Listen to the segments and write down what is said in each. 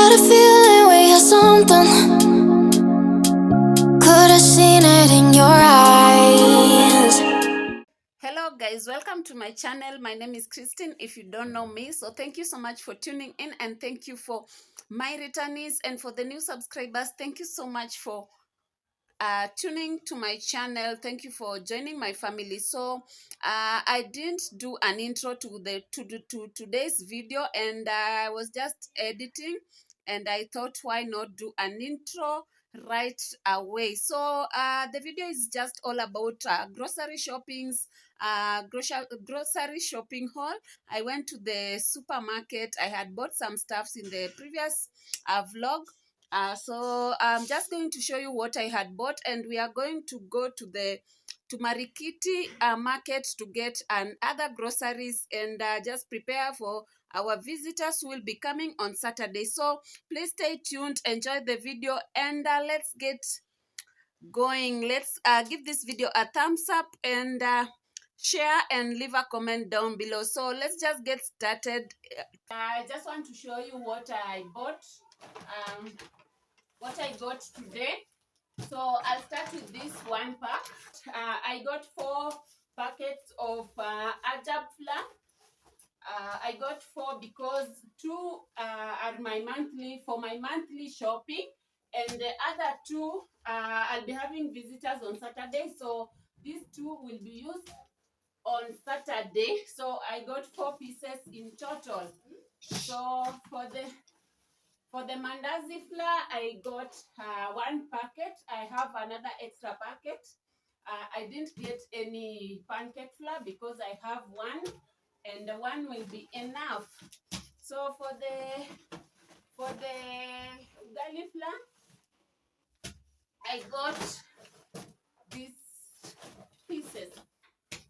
got a feeling we are something. Could have seen it in your eyes. Hello guys, welcome to my channel. My name is Christine if you don't know me. So thank you so much for tuning in, and thank you for my returnees, and for the new subscribers. Thank you so much for tuning to my channel. Thank you for joining my family. So I didn't do an intro to today's video, and I was just editing, and I thought, why not do an intro right away? So the video is just all about grocery shoppings, grocery shopping haul. I went to the supermarket. I had bought some stuffs in the previous vlog. So I'm just going to show you what I had bought, and we are going to go to Marikiti market to get other groceries, and just prepare for our visitors who will be coming on Saturday. So please stay tuned, enjoy the video, and let's get going. Let's give this video a thumbs up, and share and leave a comment down below. So let's just get started. I just want to show you what I bought. What I got today. So I'll start with this one pack. I got 4 packets of ajab flour. I got 4 because 2 are for my monthly shopping, and the other 2 I'll be having visitors on Saturday. So these 2 will be used on Saturday. So I got 4 pieces in total. So for the mandazi flour, I got 1 packet. I have another extra packet. I didn't get any pancake flour because I have 1, and the 1 will be enough. So for the ugali flour, I got these pieces.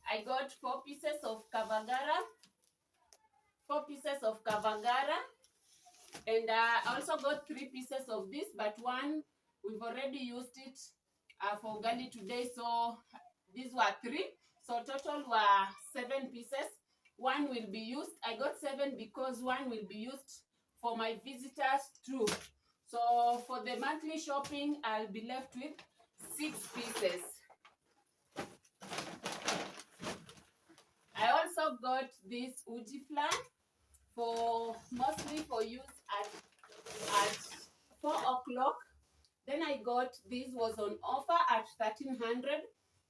I got 4 pieces of kavagara. 4 pieces of kavagara. And I also got 3 pieces of this, but 1 we've already used it for ugali today. So these were 3. So total were 7 pieces. 1 will be used. I got 7 because 1 will be used for my visitors too. So for the monthly shopping, I'll be left with 6 pieces. I also got this uji flour mostly for use at 4 o'clock. Then I got, this was on offer at 1,300.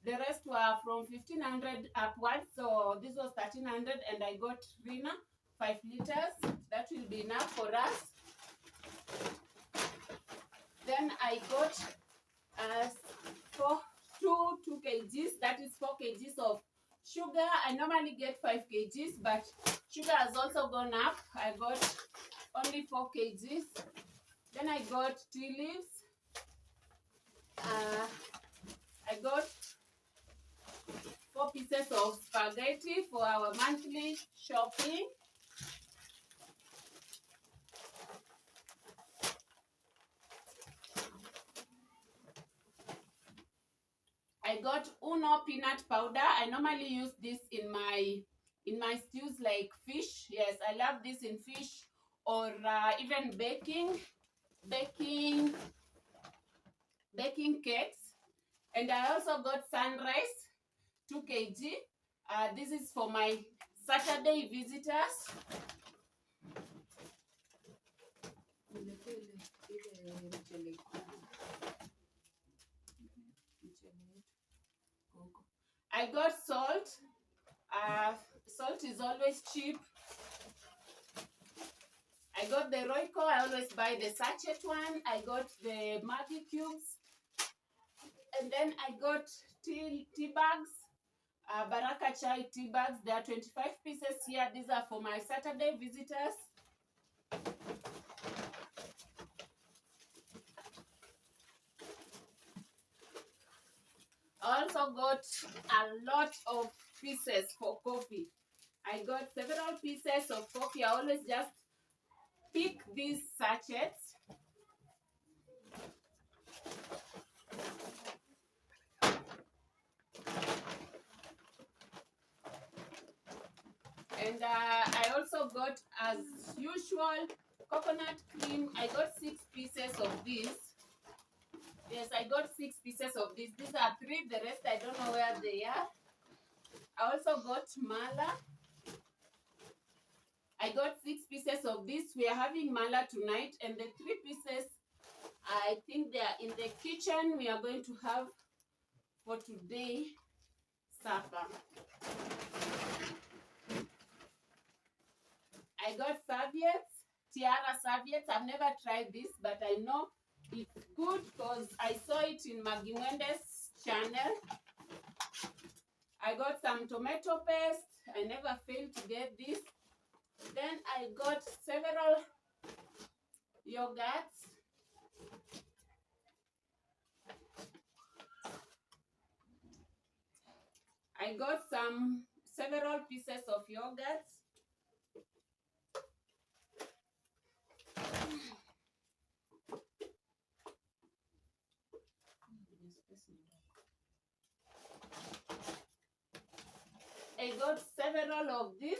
The rest were from 1,500 upwards. So this was 1,300, and I got Rina 5 liters. That will be enough for us. Then I got 2 kgs. That is 4 kgs of sugar. I normally get 5 kgs, but sugar has also gone up. I got only 4 kgs. Then I got tea leaves. I got 4 pieces of spaghetti for our monthly shopping. I got Uno peanut powder. I normally use this in my stews like fish. Yes, I love this in fish, or even baking cakes. And I also got sunrise 2 kg. This is for my Saturday visitors. I got salt. Salt is always cheap. I got the Royco. I always buy the sachet one. I got the Maggi cubes. And then I got tea bags. Baraka chai tea bags. There are 25 pieces here. These are for my Saturday visitors. I also got a lot of pieces for coffee. I got several pieces of coffee. I always just pick these sachets. And I also got, as usual, coconut cream. I got 6 pieces of this. Yes, I got 6 pieces of this. These are 3. The rest I don't know where they are. I also got mala. I got 6 pieces of this. We are having mala tonight, and the 3 pieces, I think they are in the kitchen. We are going to have for today supper. I got serviettes, tiara serviettes. I've never tried this, but I know it's good because I saw it in Maggie Wendes' channel. I got some tomato paste. I never failed to get this. Then I got several yogurts. I got several pieces of yogurts. I got several of this.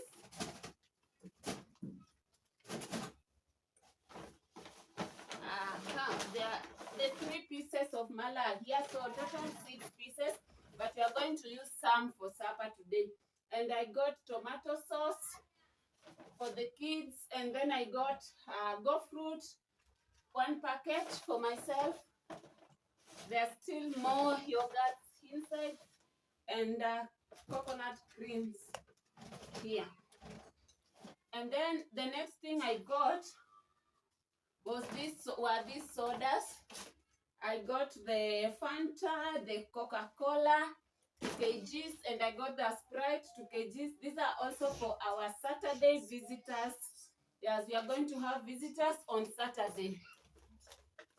The 3 pieces of mala here, so total 6 pieces, but we are going to use some for supper today. And I got tomato sauce for the kids, and then I got go fruit, 1 packet for myself. There's still more yogurt inside, and coconut creams here. And then the next thing I got was these sodas. I got the Fanta, the Coca-Cola, 2 kgs, and I got the Sprite, 2 kgs. These are also for our Saturday visitors. Yes, we are going to have visitors on Saturday.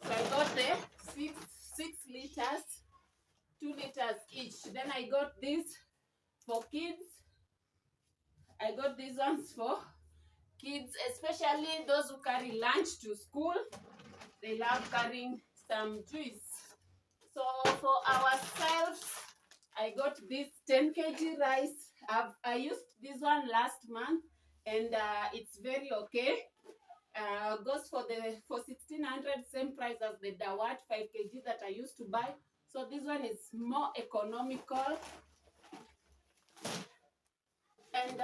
So I got the 6 liters, 2 liters each. Then I got these for kids. I got these ones for kids, especially those who carry lunch to school. They love carrying some juice. So for ourselves, I got this 10 kg rice. I used this one last month, and it's very okay. Goes for 1600, same price as the Dawat 5 kg that I used to buy. So this one is more economical. And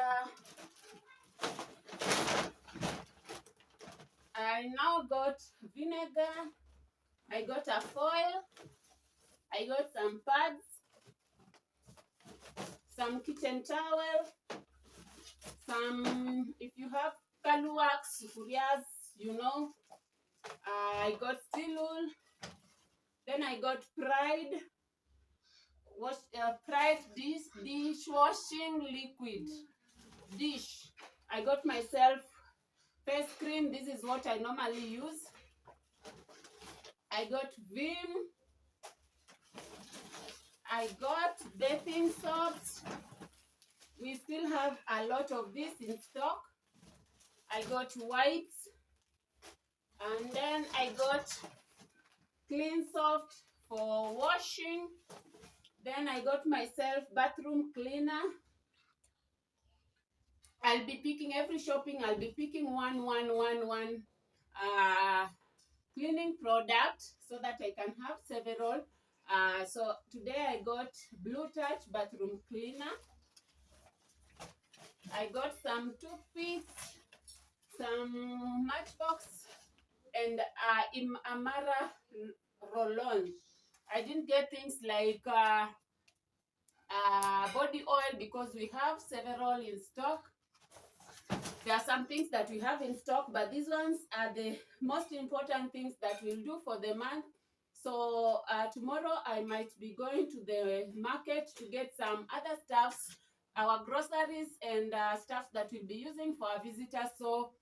I now got vinegar. I got a foil. I got some pads, some kitchen towel, some, if you have kaluaks, sufurias, you know. I got steel wool. Then I got Pride dishwashing liquid dish. I got myself face cream. This is what I normally use. I got Vim. I got bathing soaps. We still have a lot of this in stock. I got wipes. And then I got Clean Soft for washing. Then I got myself bathroom cleaner. I'll be picking every shopping. I'll be picking one cleaning product so that I can have several. So today I got Blue Touch bathroom cleaner. I got some toothpicks, some Matchbox, and Amara roll-on. I didn't get things like body oil because we have several in stock. There are some things that we have in stock, but these ones are the most important things that we'll do for the month. So tomorrow I might be going to the market to get some other stuffs, our groceries and stuff that we'll be using for our visitors. So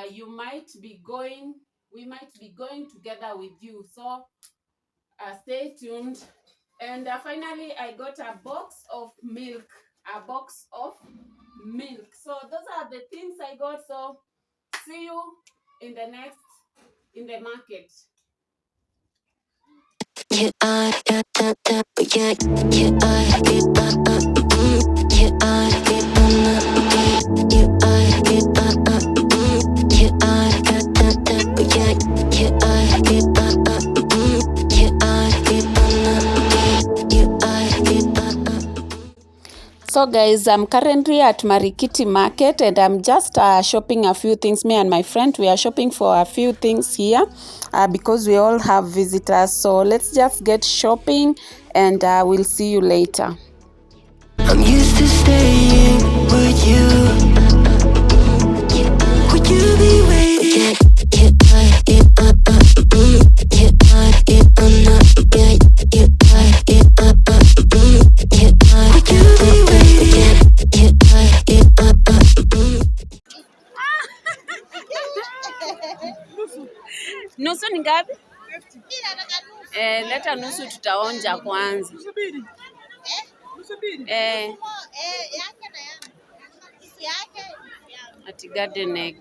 we might be going together with you. So stay tuned. And finally, I got a box of milk. So those are the things I got. So see you in the market. So guys, I'm currently at Marikiti market and I'm just shopping a few things. Me and my friend, we are shopping for a few things here because we all have visitors. So let's just get shopping and we'll see you later. I'm used to staying with you. Would you be waiting? Nusu ni ngapi? Leta nusu tutaonja kwanza. Ati garden egg.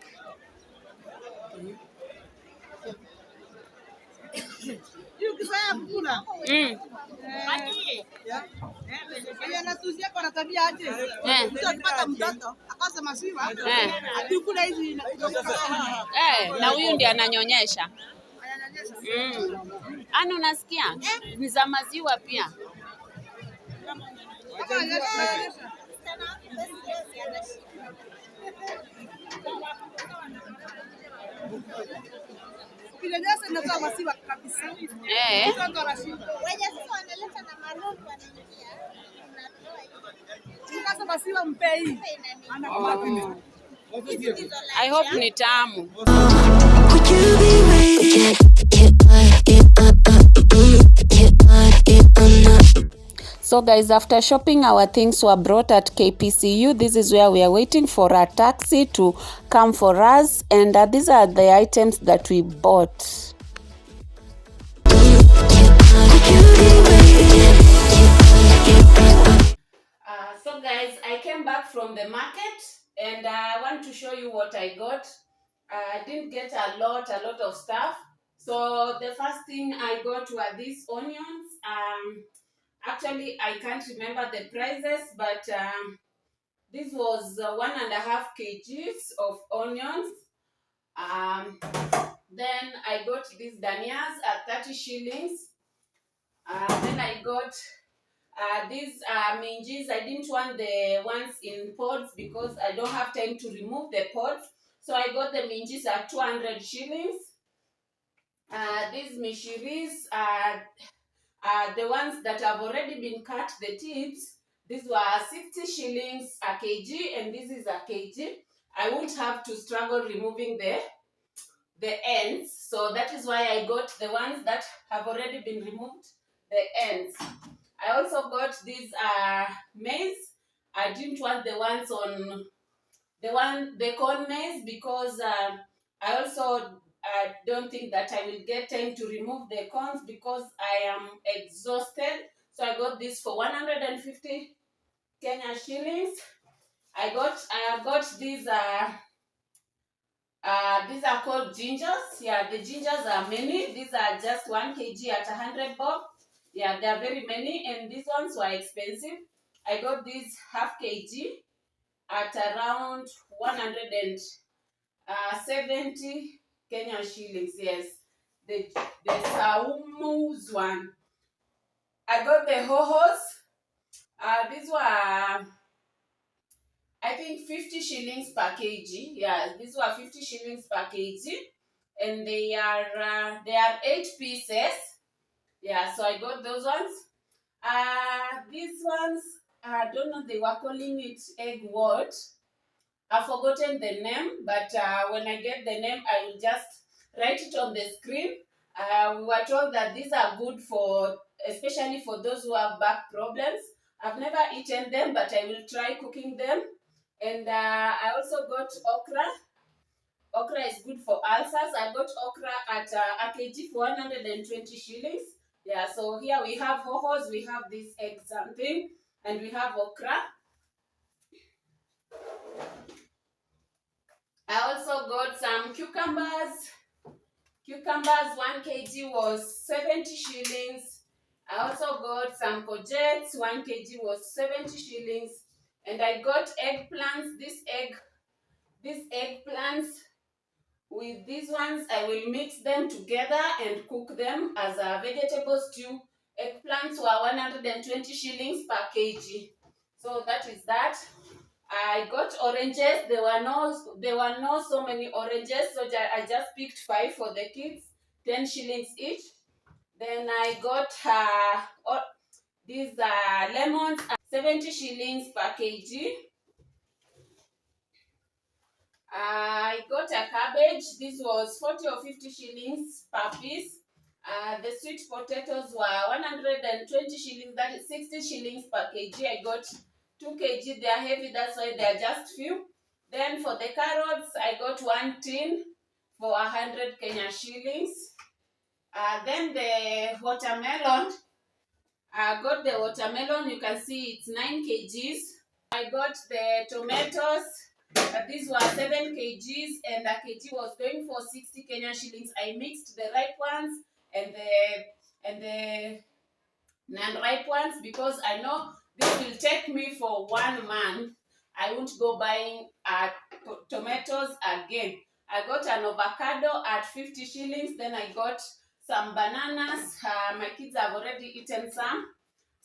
Na huyu ndiye ananyonyesha. Ana unasikia? Ni za maziwa pia. I hope ni tamu. So guys, after shopping, our things were brought at KPCU. This is where we are waiting for a taxi to come for us. And these are the items that we bought. So guys, I came back from the market and I want to show you what I got. I didn't get a lot of stuff. So the first thing I got were these onions. Actually, I can't remember the prices, but this was 1.5 kgs of onions. Then I got these danias at 30 shillings. Then I got these minjis. I didn't want the ones in pods because I don't have time to remove the pods. So I got the minjis at 200 shillings. These mishiris are the ones that have already been cut, the tips. These were 60 shillings a kg and this is a kg. I won't have to struggle removing the ends. So that is why I got the ones that have already been removed, the ends. I also got these maize. I didn't want the ones on the corn maize because I also don't think that I will get time to remove the corns because I am exhausted. So I got this for 150 Kenya shillings. I have got these are called gingers. Yeah, the gingers are many. These are just 1 kg at 100 bob. Yeah, they are very many and these ones were expensive. I got these half kg at around 170 Kenya shillings. Yes, the Saumus one. I got the hohos. These were I think 50 shillings per kg. Yeah, these were 50 shillings per kg, and they are 8 pieces. Yeah, so I got those ones. These ones, I don't know, they were calling it egg what? I've forgotten the name, but when I get the name, I will just write it on the screen. We were told that these are good for, especially for those who have back problems. I've never eaten them, but I will try cooking them. And I also got okra. Okra is good for ulcers. I got okra at a kg for 120 shillings. Yeah, so here we have hohos, we have this egg something, and we have okra. I also got some cucumbers. Cucumbers, 1 kg was 70 shillings. I also got some courgettes, 1 kg was 70 shillings. And I got eggplants. These eggplants, with these ones, I will mix them together and cook them as a vegetable stew. Eggplants were 120 shillings per kg. So that is that. I got oranges. There were no so many oranges, so I just picked 5 for the kids, 10 shillings each. Then I got these lemons, 70 shillings per kg. I got a cabbage. This was 40 or 50 shillings per piece. The sweet potatoes were 120 shillings, that is 60 shillings per kg. I got 2 kg. They are heavy, that's why they are just few. Then for the carrots, I got 1 tin for 100 Kenya shillings. Then the watermelon, I got the watermelon. You can see it's 9 kgs. I got the tomatoes. These were 7 kgs, and a kg was going for 60 Kenya shillings. I mixed the ripe ones and the non-ripe ones because I know this will take me for 1 month. I won't go buying tomatoes again. I got an avocado at 50 shillings. Then I got some bananas. My kids have already eaten some.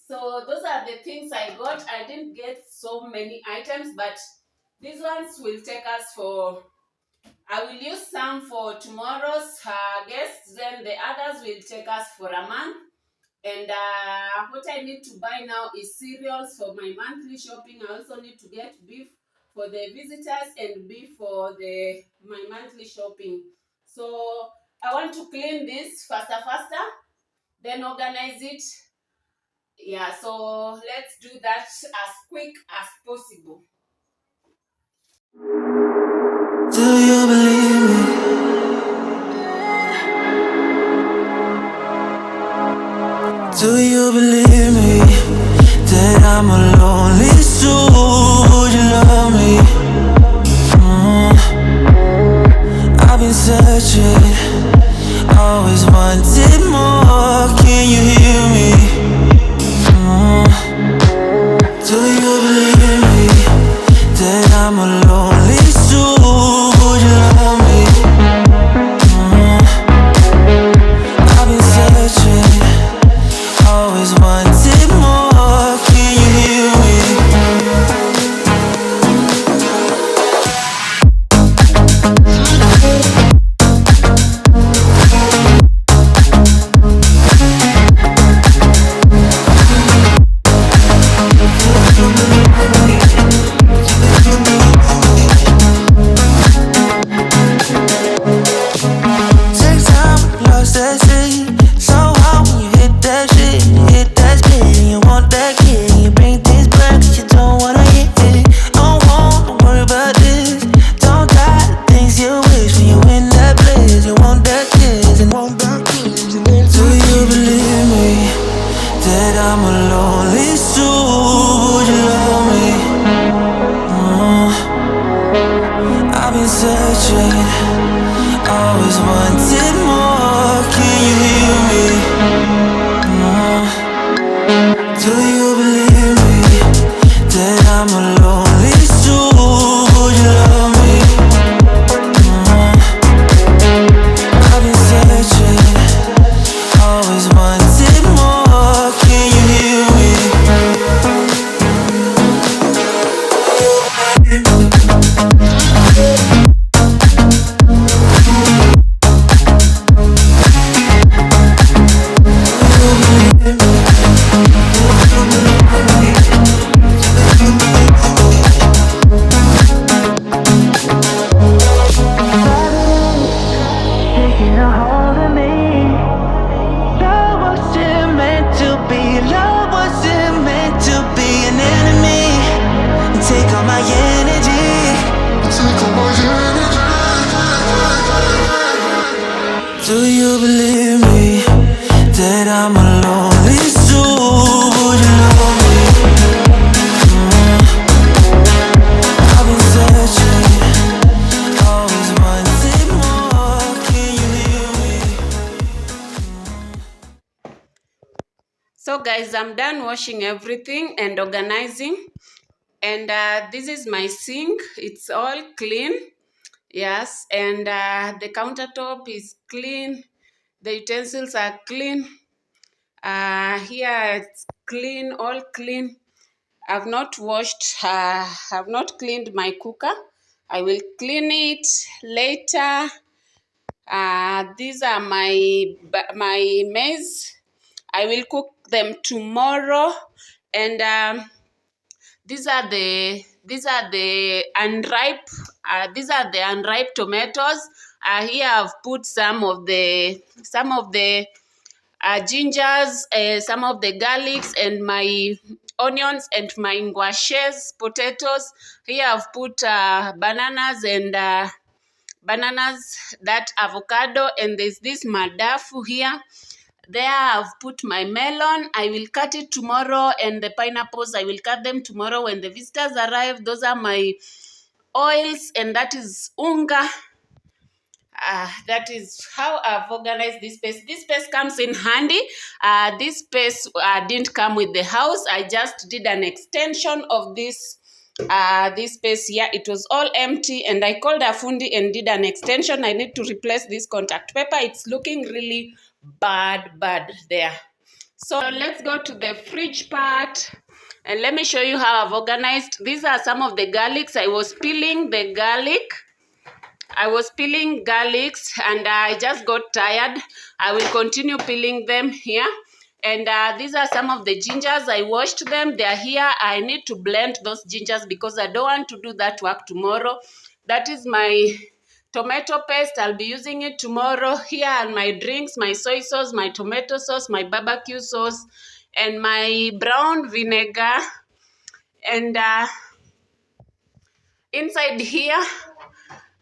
So those are the things I got. I didn't get so many items, but these ones will take us for, I will use some for tomorrow's guests. Then the others will take us for a month. And what I need to buy now is cereals for my monthly shopping. I also need to get beef for the visitors and beef for my monthly shopping. So I want to clean this faster, then organize it. Yeah, so let's do that as quick as possible. Do you believe me? Do you believe me that I'm a lonely soul? Would you love me? I've been searching, always wanted more. Can you hear me? Do you believe me that I'm a lonely soul? Would you love me? I've been searching, always wanted more. Can you hear me? Take time, lost that shit. So hard when you hit that shit. Hit that spin, you want that kid. You bring things back, but you don't wanna hit it. Don't wanna worry about this. Don't die the things you wish when you in that place. You want that kiss and want that kiss. Do you believe me that I'm a lonely soul? Would you love me? I've been searching, always wanted more. Can you hear me? Do you believe me that I'm a lonely soul? Would you love me? I've been searching, always wanted more. Can you hear me? Taking a hold of me. Love wasn't meant to be. Love wasn't meant to be an enemy. Take all my energy. Take all my energy. Do you believe me that I'm a lonely soul? Would you love me? I've been searching, always wanted more. Can you hear me? So guys, I'm done washing everything and organizing. And this is my sink. It's all clean. Yes, and the countertop is clean. The utensils are clean. Here it's clean, all clean. I've not washed, I've not cleaned my cooker. I will clean it later. These are my maize. I will cook them tomorrow. And these are the unripe tomatoes. Here I've put some of the gingers, some of the garlics, and my onions, and my ngwashes, potatoes. Here I've put bananas, and that avocado, and there's this madafu here. There I've put my melon. I will cut it tomorrow, and the pineapples, I will cut them tomorrow when the visitors arrive. Those are my oils, and that is unga. That is how I've organized this space. This space comes in handy. This space didn't come with the house. I just did an extension of this space here. It was all empty, and I called a fundi and did an extension. I need to replace this contact paper. It's looking really bad there. So let's go to the fridge part, and let me show you how I've organized. These are some of the garlics. I was peeling garlics, and I just got tired. I will continue peeling them here. And these are some of the gingers. I washed them. They are here. I need to blend those gingers because I don't want to do that work tomorrow. That is my tomato paste. I'll be using it tomorrow. Here are my drinks, my soy sauce, my tomato sauce, my barbecue sauce, and my brown vinegar. And inside here,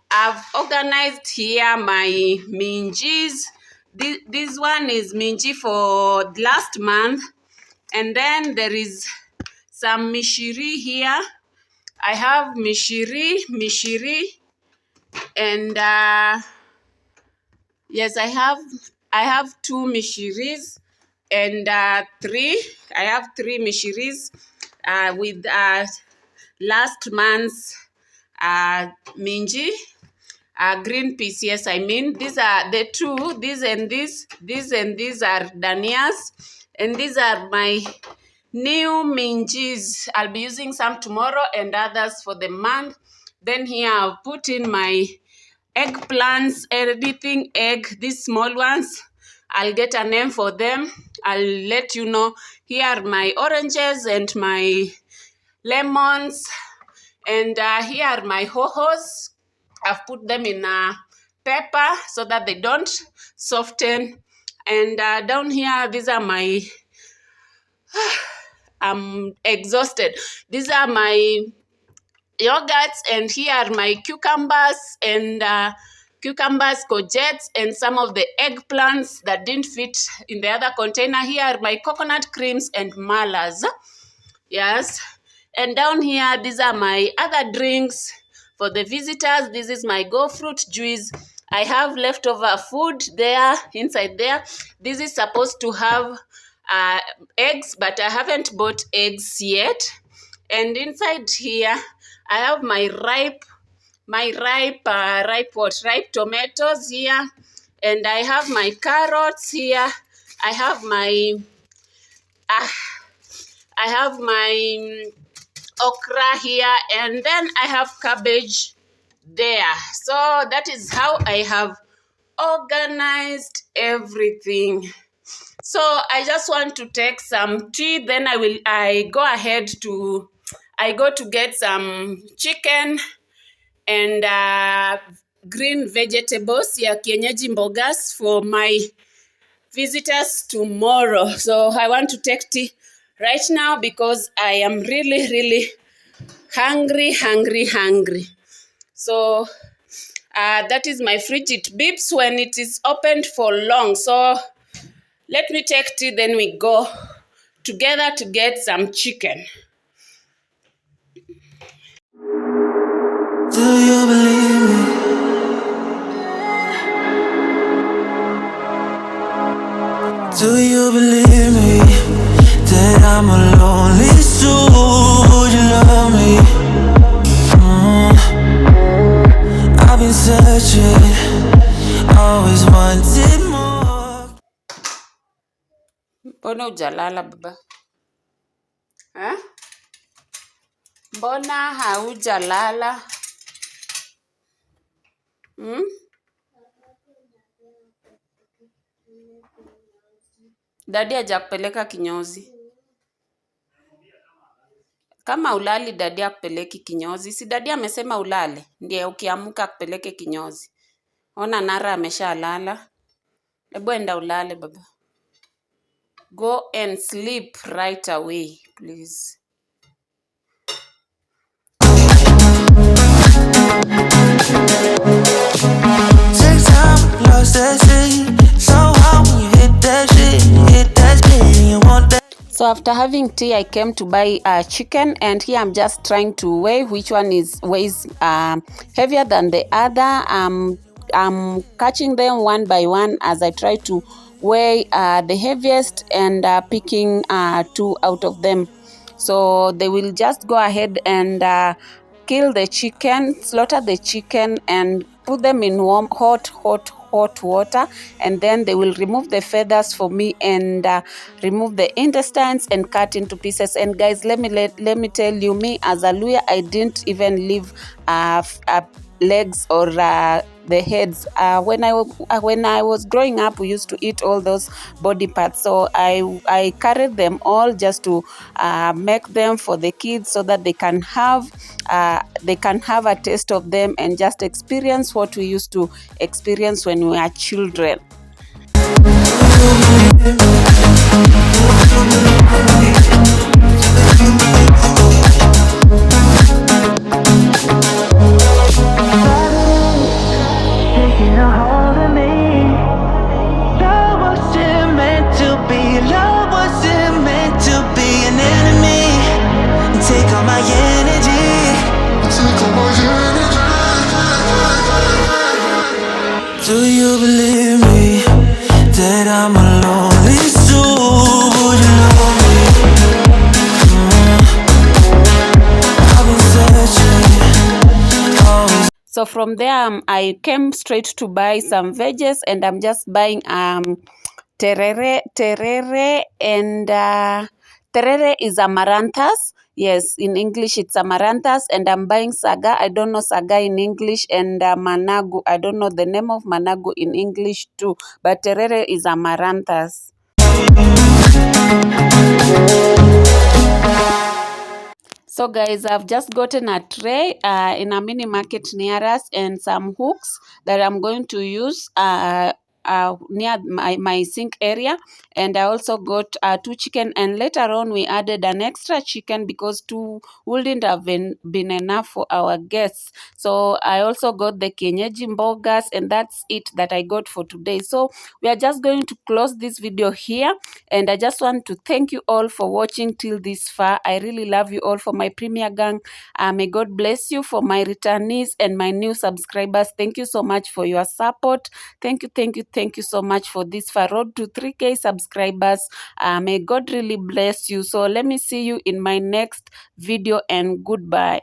I've organized here my minjis. This one is minji for last month. And then there is some mishiri here. I have mishiri. And yes, I have two mishiris and three. I have three mishiris with last month's minji. Green peas, yes, I mean. These are the two, these and these are danias. And these are my new minjis. I'll be using some tomorrow and others for the month. Then here I'll put in my eggplants, everything egg, these small ones. I'll get a name for them. I'll let you know. Here are my oranges and my lemons. And here are my ho-hos. I've put them in pepper so that they don't soften. And down here, these are my, I'm exhausted. These are my yogurts, and here are my cucumbers and courgettes, and some of the eggplants that didn't fit in the other container. Here are my coconut creams and malas. Yes. And down here, these are my other drinks for the visitors. This is my go fruit juice. I have leftover food there, inside there. This is supposed to have eggs, but I haven't bought eggs yet. And inside here, I have my ripe tomatoes here. And I have my carrots here. I have my okra here, and then I have cabbage there. So that is how I have organized everything. So I just want to take some tea, then I go to get some chicken and green vegetables, ya kienyeji mbogas, for my visitors tomorrow. So I want to take tea right now because I am really, really hungry. So that is my fridge. It beeps when it is opened for long. So let me take tea, then we go together to get some chicken. Do you believe me? Do you believe me that I'm a lonely soul? Would you love me? I've been searching, always wanted more. Mbona hujalala baba? Mbona haujalala? Hmm? Dadi hajakupeleka kinyozi. Kama ulali dadi akupeleki kinyozi. Si dadi amesema ulale. Ndiye ukiamka akupeleke kinyozi. Ona Nara ameshalala. Hebu enda ulale baba. Go and sleep right away, please. Take time, lost that shit. So hard when you hit that shit, hit that spin, you want that. So after having tea, I came to buy a chicken, and here I'm just trying to weigh which one weighs heavier than the other. I'm catching them one by one as I try to weigh the heaviest and picking two out of them. So they will just go ahead and kill the chicken, slaughter the chicken, and put them in warm, hot water, and then they will remove the feathers for me and remove the intestines and cut into pieces. And guys, let me tell you, me as a Luya, I didn't even leave legs or the heads. When I was growing up, we used to eat all those body parts, so I carried them all just to make them for the kids so that they can have a taste of them and just experience what we used to experience when we were children. Taking a hold of me. Love wasn't meant to be. Love wasn't meant to be an enemy. Take all my energy. Take all my energy. Do you believe me that I'm a lonely soul? Would you love me? I've been searching. Always. So from there, I came straight to buy some veggies, and I'm just buying terere, and terere is amaranthus. Yes, in English it's amaranthus, and I'm buying saga. I don't know saga in English, and managu. I don't know the name of managu in English too, but terere is amaranthus. So guys, I've just gotten a tray in a mini market near us and some hooks that I'm going to use near my sink area. And I also got 2 chicken, and later on we added an extra chicken because 2 wouldn't have been enough for our guests. So I also got the kienyeji mbogas, and that's it that I got for today. So we are just going to close this video here, and I just want to thank you all for watching till this far. I really love you all. For my premier gang, may God bless you. For my returnees and my new subscribers, thank you so much for your support. Thank you so much for this far road to 3K subscribers. May God really bless you. So let me see you in my next video, and goodbye.